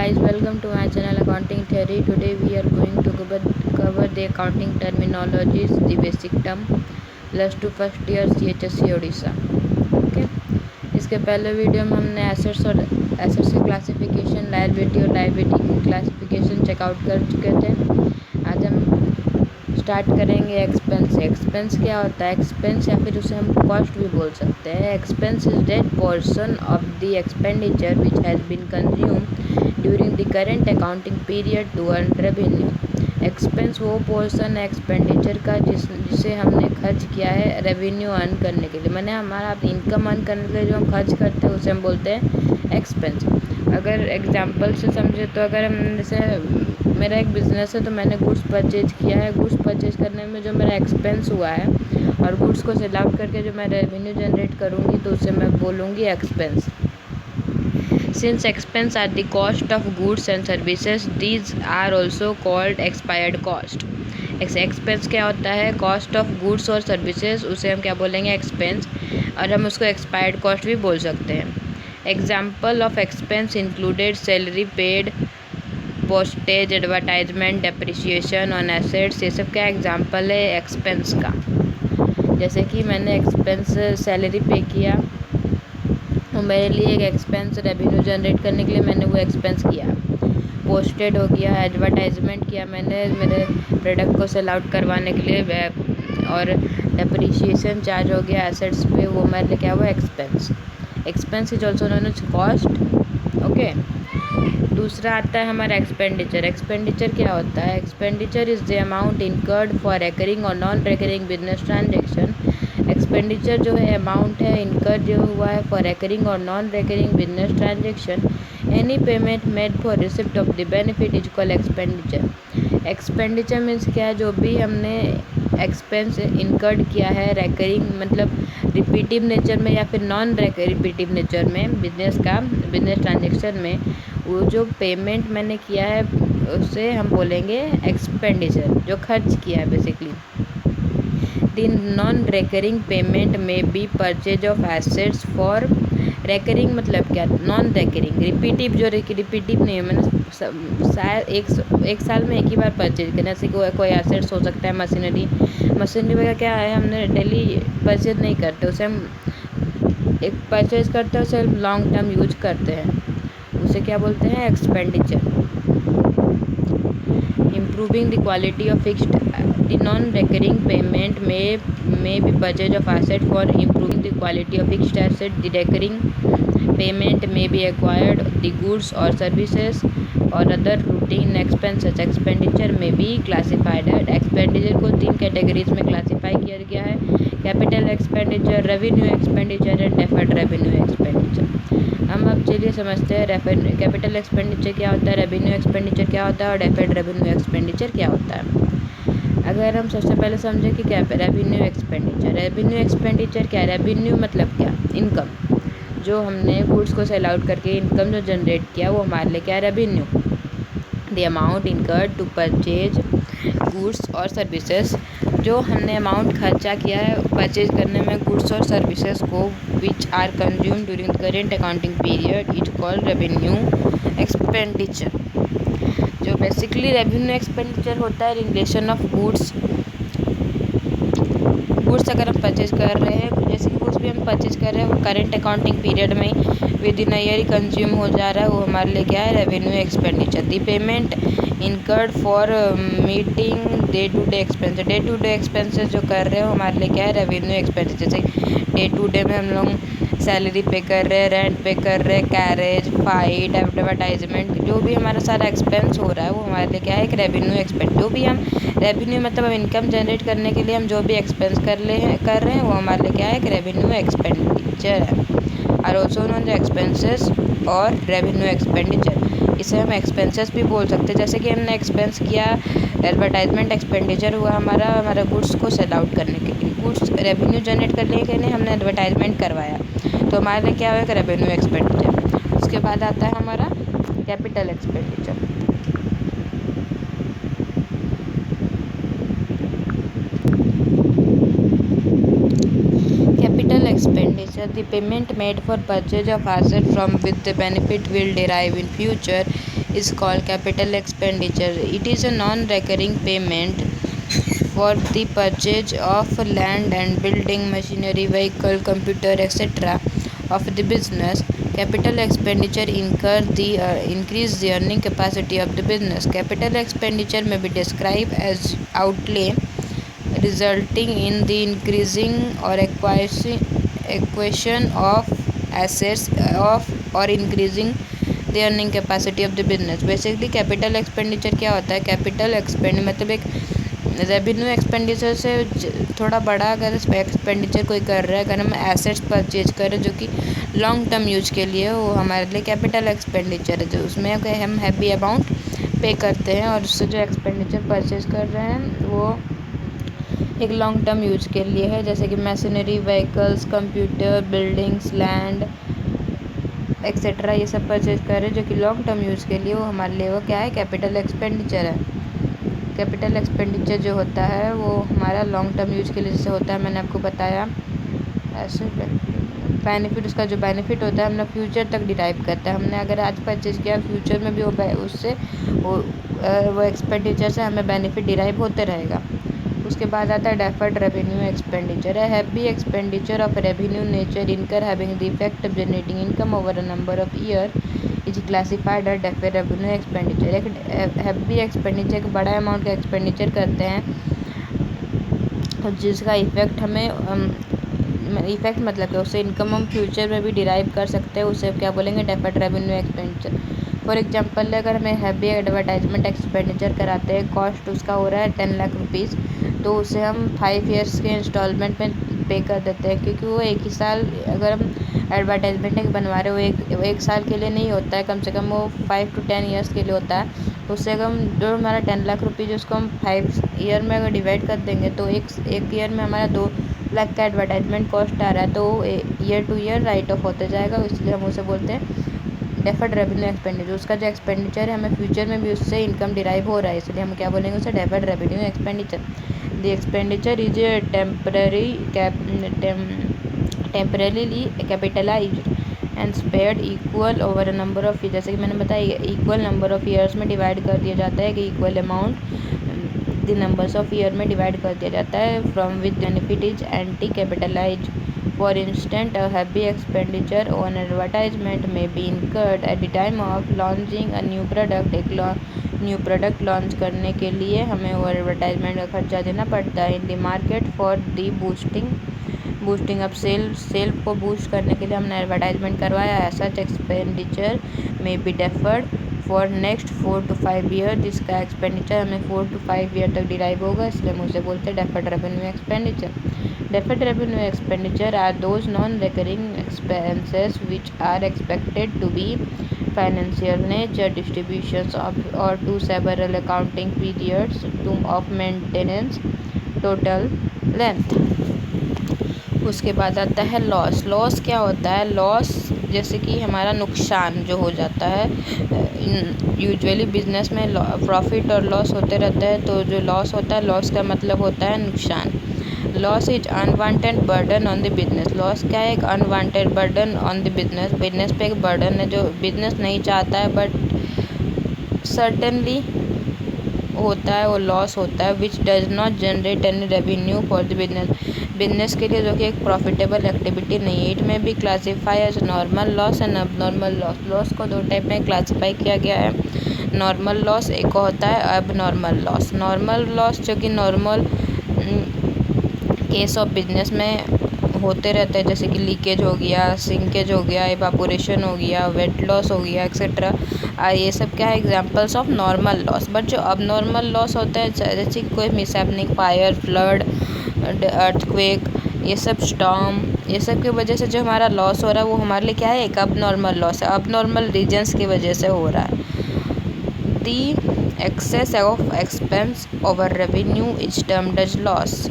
guys, welcome to my channel Accounting Theory. Today we are going to cover the accounting terminologies, the basic term, plus 2 first year CHSC Odisha. Okay, इसके पहले video में हमने assets की classification, liability और liability की classification checkout कर चुके थे. आज हम स्टार्ट करेंगे एक्सपेंस से. एक्सपेंस क्या होता है? एक्सपेंस या फिर उसे हम कॉस्ट भी बोल सकते हैं. Expense is that portion of the expenditure which has been consumed during the current accounting period to earn revenue. Expense वो पोर्शन है एक्सपेंडिचर का जिसे हमने खर्च किया है रेवेन्यू अर्न करने के लिए. मैंने हमारा इनकम अर्न करने के लिए जो हम खर्च करते हैं उसे हम बोलते हैं एक्सपेंस. अगर एग्जांपल से समझे तो अगर हम जैसे मेरा एक बिज़नेस है तो मैंने गुड्स परचेज किया है. गुड्स परचेज करने में जो मेरा एक्सपेंस हुआ है और गुड्स को सेल आउट करके जो मैं रेवेन्यू जनरेट करूँगी तो उसे मैं बोलूँगी expense. Since expense are the cost of goods and services, these are also called expired cost. Expense क्या होता है? कॉस्ट ऑफ गुड्स और सर्विसेज, उसे हम क्या बोलेंगे? एक्सपेंस. और हम उसको एक्सपायर्ड कॉस्ट भी बोल सकते हैं. Example of expense included salary paid, postage, advertisement, depreciation on assets. ये सब क्या एग्जाम्पल है एक्सपेंस का? जैसे कि मैंने एक्सपेंस सैलरी पे किया और मेरे लिए एक एक्सपेंस रेवेन्यू जनरेट करने के लिए मैंने वो एक्सपेंस किया. पोस्टेड हो गया, एडवर्टाइजमेंट किया मैंने मेरे प्रोडक्ट को सेल आउट करवाने के लिए, और डेप्रिसिएशन चार्ज हो गया एसेट्स पे, वो मेरे लिए क्या हुआ? Expense. Expense is also known as cost. Okay, दूसरा आता है हमारा एक्सपेंडिचर. एक्सपेंडिचर क्या होता है? Expenditure is the amount incurred for recurring और non recurring business transaction. Expenditure जो है अमाउंट है इनकर्ड जो हुआ है फॉर रेकरिंग और non recurring business transaction. Any payment made for receipt of the benefit is called expenditure. Expenditure means क्या है? जो भी हमने एक्सपेंस इनकर्ड किया है रेकरिंग मतलब रिपीटिव नेचर में या फिर नॉन रिपीटिव नेचर में बिजनेस ट्रांजेक्शन में वो जो पेमेंट मैंने किया है उसे हम बोलेंगे एक्सपेंडिचर, जो खर्च किया है basically. The non recurring payment में be purchase of assets for recurring मतलब क्या? Non recurring. रिपीटिव जो रिपीटिव नहीं है, मैंने शायद एक साल में एक ही बार परचेज करना. जैसे कोई एसेट्स हो सकता है, मशीनरी वगैरह क्या है, हमने डेली परचेज नहीं करते, उसे हम एक परचेज करते हैं, उसे लॉन्ग टर्म यूज करते हैं, उसे क्या बोलते हैं? Expenditure. Improving the quality of fixed. The non recurring payment may be purchase of asset for improving the quality of fixed asset. The recurring payment may be acquired the goods or services or other routine expenses. Expenditure may be classified as. Expenditure को 3 categories में classify किया गया है: capital expenditure, revenue expenditure and deferred revenue expenditure. हम अब चलिए समझते हैं कैपिटल एक्सपेंडिचर क्या होता है, रेवेन्यू एक्सपेंडिचर क्या होता है और डेफर्ड रेवेन्यू एक्सपेंडिचर क्या होता है. अगर हम सबसे पहले समझें कि क्या रेवेन्यू एक्सपेंडिचर. रेवेन्यू एक्सपेंडिचर क्या है? रेवेन्यू मतलब क्या? इनकम. जो हमने गुड्स को सेल आउट करके इनकम जो जनरेट किया वो हमारे लिए क्या है? Revenue. The amount incurred to purchase goods और सर्विसेज. जो हमने अमाउंट खर्चा किया है परचेज करने में गुड्स और सर्विसेज को which are consume during the current accounting period is called revenue expenditure. जो बेसिकली रेवेन्यू एक्सपेंडिचर होता है रिलेशन ऑफ गुड्स अगर हम परचेज कर रहे हैं, जैसे कि गुड्स भी हम परचेज कर रहे हैं वो करेंट अकाउंटिंग पीरियड में विद इन ईयर ही कंज्यूम हो जा रहा है, वो हमारे लिए क्या है? Revenue expenditure. The payment incurred for meeting day to day expenses. Day to day expenses जो कर रहे हो हमारे लिए क्या है? Revenue expenditure. जैसे डे टू डे में हम लोग सैलरी पे कर रहे हैं, रेंट पे कर रहे हैं, कैरेज, फाइट, एडवर्टाइजमेंट, जो भी हमारा सारा एक्सपेंस हो रहा है वो हमारे लिए क्या है? एक रेवेन्यू एक्सपेंस. जो भी हम रेवेन्यू मतलब हम इनकम जनरेट करने के लिए हम जो भी एक्सपेंस कर रहे हैं वो हमारे लिए क्या है? एक रेवेन्यू एक्सपेंडिचर है. Are also known the expenses और रेवेन्यू एक्सपेंडिचर. इसे हम एक्सपेंसेस भी बोल सकते हैं. जैसे कि हमने एक्सपेंस किया, एडवर्टाइजमेंट एक्सपेंडिचर हुआ हमारा गुड्स को सेल आउट करने के लिए. गुड्स रेवेन्यू जनरेट करने के लिए हमने एडवर्टाइजमेंट करवाया तो हमारे लिए क्या होगा? Revenue expenditure. उसके बाद आता है हमारा capital expenditure. Capital expenditure, the payment made for purchase of asset from which the benefit will derive in future, is called capital expenditure. It is a non-recurring payment for the purchase of land and building, machinery, vehicle, computer, etc. of the business. Capital expenditure increase the earning capacity of the business. Capital expenditure may be described as outlay resulting in the increasing or acquisition of assets or increasing the earning capacity of the business. Basically capital expenditure क्या होता है? Capital expand मतलब एक revenue expenditure से थोड़ा बड़ा अगर expenditure कोई कर रहा है, अगर हम एसेट्स परचेज करें जो कि लॉन्ग टर्म यूज के लिए, वो हमारे लिए कैपिटल एक्सपेंडिचर है, जो उसमें हम हैवी अमाउंट पे करते हैं और उससे जो एक्सपेंडिचर परचेज कर रहे हैं वो एक लॉन्ग टर्म यूज के लिए है, जैसे कि machinery, vehicles, computer, buildings, land etcetera, ये सब परचेज करें जो कि लॉन्ग टर्म यूज के लिए, वो हमारे लिए वो क्या है? कैपिटल एक्सपेंडिचर है। कैपिटल एक्सपेंडिचर जो होता है वो हमारा लॉन्ग टर्म यूज के लिए जैसे होता है, मैंने आपको बताया ऐसे बेनिफिट, उसका जो बेनिफिट होता है हम लोग फ्यूचर तक डिराइव करता है। हमने अगर आज परचेज किया, फ्यूचर में भी उससे वो एक्सपेंडिचर से हमें बेनिफिट डिराइव होते रहेगा। उसके बाद आता है डेफर्ड रेवेन्यू एक्सपेंडिचर है heavy expenditure of revenue nature incurred having the effect of generating income over a number of year is classified as deferred revenue expenditure. एक हैवी एक्सपेंडिचर, एक बड़ा अमाउंट का एक्सपेंडिचर करते हैं और जिसका इफेक्ट हमें इफेक्ट मतलब कि उससे इनकम हम फ्यूचर में भी डिराइव कर सकते हैं, उसे क्या बोलेंगे? Deferred revenue expenditure. For example अगर हमें हैवी एडवर्टाइजमेंट एक्सपेंडिचर कराते हैं, कॉस्ट उसका हो रहा है 10 लाख रुपीज़, तो उसे हम 5 ईयर्स के इंस्टॉलमेंट में पे कर देते हैं, क्योंकि वो एक ही साल अगर हम एडवर्टाइजमेंट एक बनवा रहे हो वो एक साल के लिए नहीं होता है, कम से कम वो 5 to 10 ईयर्स के लिए होता है। तो उससे अगर हम जो हमारा 10 लाख रुपीज़ उसको हम 5 ईयर में अगर डिवाइड कर देंगे तो एक ईयर में हमारा 2 लाख का एडवर्टाइजमेंट कॉस्ट आ रहा है, तो year two year right of होते जाएगा, इसलिए हम उसे बोलते हैं डेफर्ड रेवेन्यू एक्सपेंडिचर। उसका जो एक्सपेंडिचर है हमें फ्यूचर में भी उससे इनकम डिराइव हो रहा है, इसलिए हम क्या बोलेंगे उसे? Deferred revenue expenditure. The expenditure is temporarily capitalised and spared equal over a number of year. जैसे कि मैंने बताया इक्वल नंबर ऑफ ईयर्स में डिवाइड कर दिया जाता है, कि equal amount the numbers of year में डिवाइड कर दिया जाता है, from with benefit is anti capitalised. For instance, a heavy expenditure on advertisement may be incurred at the time of launching a new product। एक new product launch करने के लिए हमें वो एडवर्टाइजमेंट का खर्चा देना पड़ता है। In the market for the boosting up sale को बूस्ट करने के लिए हमने एडवर्टाइजमेंट करवाया है। Such expenditure may be deferred for next 4 to 5 year. जिसका एक्सपेंडिचर हमें 4 to 5 ईयर तक डिराइव होगा, इसलिए हम उसे बोलते हैं deferred revenue expenditure. Deferred revenue expenditure are those non-recurring expenses which are expected to be financial nature, distributions or to several accounting periods of maintenance total length। उसके बाद आता है लॉस। लॉस क्या होता है? लॉस जैसे कि हमारा नुकसान जो हो जाता है, यूजुअली बिजनेस में प्रॉफिट और लॉस होते रहता है, तो जो लॉस होता है, लॉस का मतलब होता है नुकसान। Loss is unwanted burden on the business. Loss क्या है? एक unwanted burden on the business. Business पे एक बर्डन है जो बिजनेस नहीं चाहता है, बट सर्टेनली होता है, वो लॉस होता है, which does not generate any revenue for the business. Business के लिए जो कि एक प्रॉफिटेबल एक्टिविटी नहीं है। It may be classified as normal loss and abnormal loss. Loss को 2 टाइप में क्लासीफाई किया गया है। नॉर्मल लॉस एक होता है अब लॉस। नॉर्मल लॉस जो कि नॉर्मल केस ऑफ बिजनेस में होते रहते हैं, जैसे कि लीकेज हो गया, सिंकेज हो गया, इवापोरेशन हो गया, वेट लॉस हो गया, एक्सेट्रा। ये सब क्या है? Examples of normal loss. But जो अब नॉर्मल लॉस होता है, जैसे कि कोई मिसहैपनिंग, फायर, फ्लड, अर्थक्वेक, ये सब स्टॉर्म, ये सब की वजह से जो हमारा लॉस हो रहा है वो हमारे लिए क्या है? एक अब नॉर्मल लॉस है। अब नॉर्मल रीजन्स की वजह से हो रहा है। The excess of expense over revenue is termed as loss.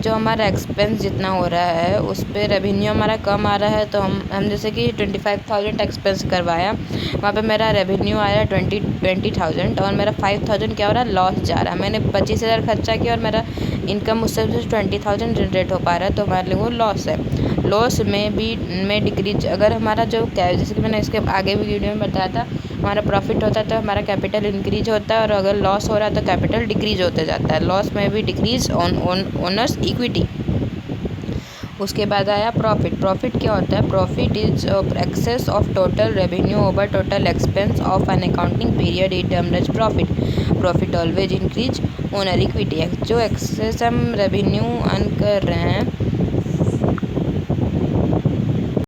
जो हमारा एक्सपेंस जितना हो रहा है उस पर रेवेन्यू हमारा कम आ रहा है, तो हम जैसे कि 25,000 एक्सपेंस करवाया, वहाँ पे मेरा रेवेन्यू आया 20,000 और मेरा 5,000 क्या हो रहा है? लॉस जा रहा है। मैंने 25,000 खर्चा किया और मेरा इनकम उससे 20,000 जनरेट हो पा रहा है, तो हमारे लिए वो लॉस है। लॉस में डिक्रीज अगर हमारा जो क्या है, जैसे कि मैंने इसके आगे भी वीडियो में बताया था, हमारा प्रॉफिट होता है तो हमारा कैपिटल इंक्रीज होता है, और अगर लॉस हो रहा है तो कैपिटल डिक्रीज होते जाता है। लॉस में भी डिक्रीज ऑन ओनर्स इक्विटी। उसके बाद आया प्रॉफिट। प्रॉफिट क्या होता है? Profit is excess of total revenue over total expense of an accounting period is termed as profit. Profit always increase owner equity. जो एक्सेस हम रेवेन्यू अर्न कर रहे हैं